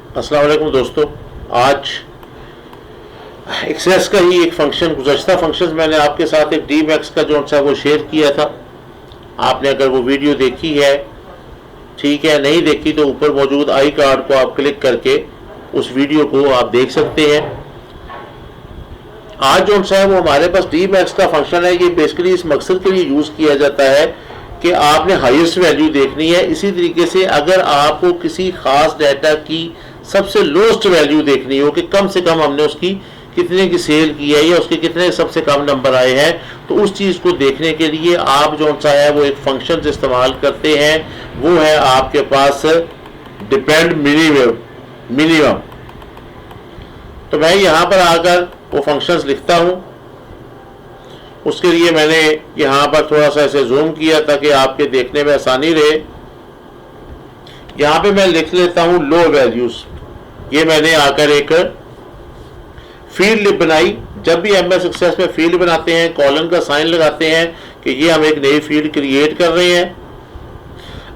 अस्सलाम वालेकुम दोस्तों, आज एक्सेस का ही एक फंक्शन, गुज़श्ता फंक्शंस मैंने आपके साथ एक डी मैक्स का जो सा वो शेयर किया था। आपने अगर वो वीडियो देखी है ठीक है, नहीं देखी तो ऊपर मौजूद आई कार्ड को आप क्लिक करके उस वीडियो को आप देख सकते हैं। आज जो सा है वो हमारे पास डी मैक्स का फंक्शन है। ये बेसिकली इस मकसद के लिए यूज़ किया जाता है कि आपने हाईएस्ट वैल्यू देखनी है। इसी तरीके से अगर आपको किसी खास डाटा की सबसे लोएस्ट वैल्यू देखनी हो कि कम से कम हमने उसकी कितने की सेल की है या उसके कितने सबसे कम नंबर आए हैं, तो उस चीज़ को देखने के लिए आप जो सा है वो एक फंक्शन इस्तेमाल करते हैं। वो है आपके पास डिपेंड मिनिमम। तो मैं यहाँ पर आकर वो फंक्शंस लिखता हूँ। उसके लिए मैंने यहाँ पर थोड़ा सा ऐसे जूम किया ताकि आपके देखने में आसानी रहे। यहाँ पे मैं लिख लेता हूँ लो वैल्यूज। ये मैंने आकर एक फील्ड बनाई। जब भी एमएस एक्सेस में फील्ड बनाते हैं, कॉलन का साइन लगाते हैं कि ये हम एक नई फील्ड क्रिएट कर रहे हैं।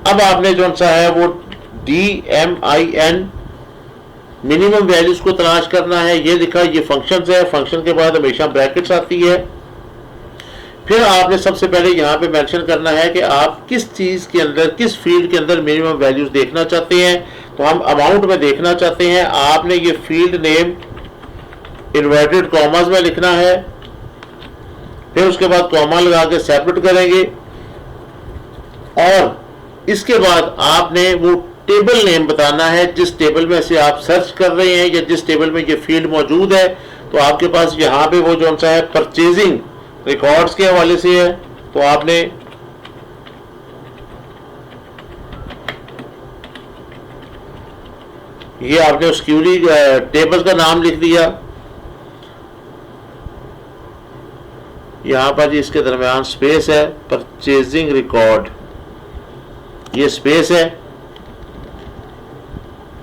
अब आपने जो सा है वो DMIN मिनिमम वैल्यूज को तलाश करना है। ये लिखा, ये फंक्शन है। फंक्शन के बाद हमेशा ब्रैकेट्स आती है। फिर आपने सबसे पहले यहाँ पे मेंशन करना है कि आप किस चीज़ के अंदर, किस फील्ड के अंदर मिनिमम वैल्यूज देखना चाहते हैं। तो हम अमाउंट में देखना चाहते हैं। आपने ये फील्ड नेम इन्वर्टेड कॉमास में लिखना है। फिर उसके बाद कॉमा लगा के सेपरेट करेंगे और इसके बाद आपने वो टेबल नेम बताना है जिस टेबल में से आप सर्च कर रहे हैं या जिस टेबल में ये फील्ड मौजूद है। तो आपके पास यहाँ पे वो जो सा है परचेजिंग रिकॉर्ड्स के हवाले से है। तो आपने ये आपने उस क्यूरी टेबल का नाम लिख दिया। यहां पर इसके दरमियान स्पेस है, परचेजिंग रिकॉर्ड, ये स्पेस है।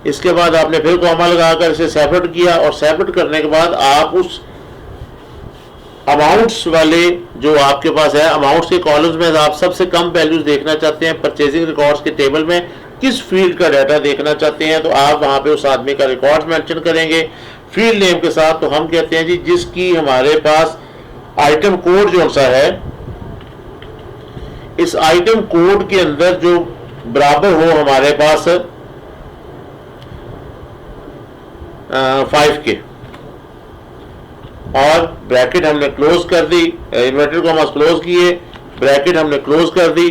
इसके बाद आपने फिर कॉमा लगाकर इसे सेपरेट किया और सेपरेट करने के बाद आप उस अमाउंट्स वाले जो आपके पास है, अमाउंट्स के कॉलम्स में आप सबसे कम वैल्यूज देखना चाहते हैं। परचेजिंग रिकॉर्ड्स के टेबल में किस फील्ड का डाटा देखना चाहते हैं, तो आप वहां पे उस आदमी का रिकॉर्ड मेंशन करेंगे फील्ड नेम के साथ। तो हम कहते हैं जी जिसकी हमारे पास आइटम कोड जो सा है, इस आइटम कोड के अंदर जो बराबर हो हमारे पास 5 के, और ब्रैकेट हमने क्लोज कर दी, इन्वर्टेड कॉमास क्लोज किए, ब्रैकेट हमने क्लोज कर दी।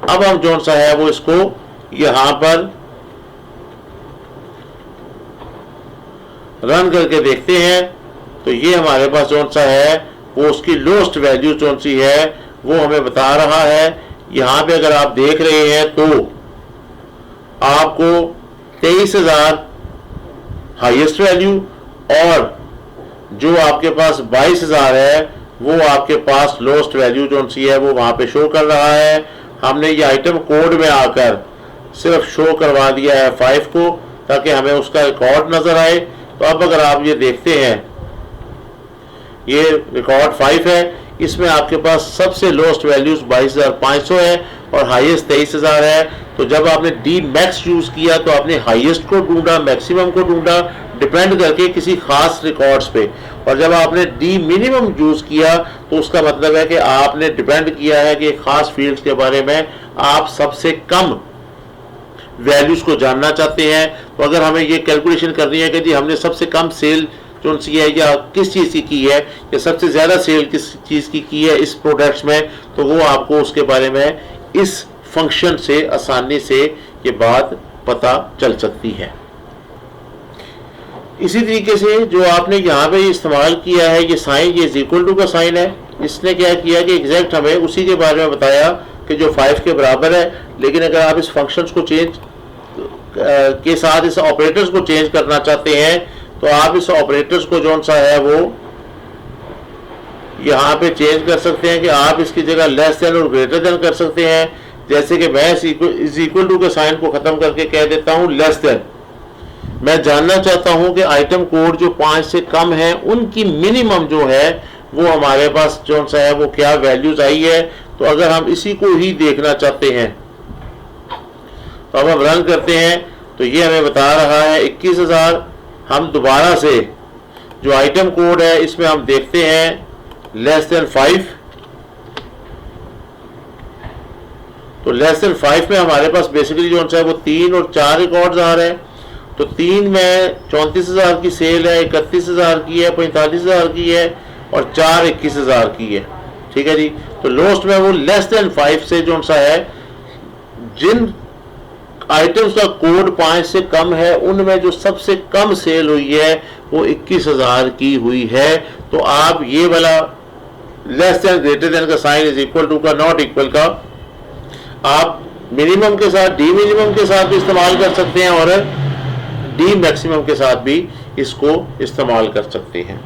अब हम जो सा है वो इसको यहां पर रन करके देखते हैं। तो ये हमारे पास जो सा है वो उसकी लोएस्ट वैल्यू जो सी है वो हमें बता रहा है। यहां पे अगर आप देख रहे हैं तो आपको 23,000 हाईएस्ट वैल्यू और जो आपके पास 22,000 है वो आपके पास लोएस्ट वैल्यू जो सी है वो वहां पे शो कर रहा है। हमने ये आइटम कोड में आकर सिर्फ शो करवा दिया है 5 को ताकि हमें उसका रिकॉर्ड नजर आए। तो अब अगर आप ये देखते हैं, ये रिकॉर्ड 5 है, इसमें आपके पास सबसे लोएस्ट वैल्यूज 22,500 है और हाईएस्ट 23,000 है। तो जब आपने डी मैक्स यूज किया तो आपने हाईएस्ट को ढूंढा, मैक्सिमम को ढूंढा, डिपेंड करके किसी खास रिकॉर्ड्स पे। और जब आपने डी मिनिमम यूज किया तो उसका मतलब है कि आपने डिपेंड किया है कि खास फील्ड्स के बारे में आप सबसे कम वैल्यूज को जानना चाहते हैं। तो अगर हमें ये कैलकुलेशन करनी है कि जी हमने सबसे कम सेल जो सी है या किस चीज़ की है या सबसे ज़्यादा सेल किस चीज़ की है इस प्रोडक्ट्स में, तो वो आपको उसके बारे में इस फंक्शन से आसानी से ये बात पता चल सकती है। इसी तरीके से जो आपने यहाँ पे इस्तेमाल किया है, ये साइन, ये इज इक्वल टू का साइन है। इसने क्या किया कि एग्जैक्ट हमें उसी के बारे में बताया कि जो 5 के बराबर है। लेकिन अगर आप इस फंक्शंस को चेंज के साथ इस ऑपरेटर्स को चेंज करना चाहते हैं तो आप इस ऑपरेटर्स को जो सा है वो यहाँ पे चेंज कर सकते हैं कि आप इसकी जगह लेस देन और ग्रेटर देन कर सकते हैं। जैसे कि मैं इज इक्वल टू के साइन को खत्म करके कह देता हूँ लेस देन। मैं जानना चाहता हूं कि आइटम कोड जो 5 से कम है उनकी मिनिमम जो है वो हमारे पास जो सा है वो क्या वैल्यूज आई है। तो अगर हम इसी को ही देखना चाहते हैं तो अब हम रन करते हैं तो ये हमें बता रहा है 21,000। हम दोबारा से जो आइटम कोड है इसमें हम देखते हैं लेस देन 5। तो लेस देन 5 में हमारे पास बेसिकली जो है वो 3 और 4 रिकॉर्ड्स आ रहे हैं। तो 3 में 34,000 की सेल है, 31,000 की है, 45,000 की है और 4 21,000 की है। ठीक है जी। तो लोस्ट में वो लेस देन 5 से जो सा है, जिन आइटम्स का कोड 5 से कम है उनमें जो सबसे कम सेल हुई है वो 21,000 की हुई है। तो आप ये वाला लेस देन ग्रेटर देन का साइन इज इक्वल टू का नॉट इक्वल का आप मिनिमम के साथ, डी मिनिमम के साथ भी इस्तेमाल कर सकते हैं और डी मैक्सिमम के साथ भी इसको इस्तेमाल कर सकते हैं।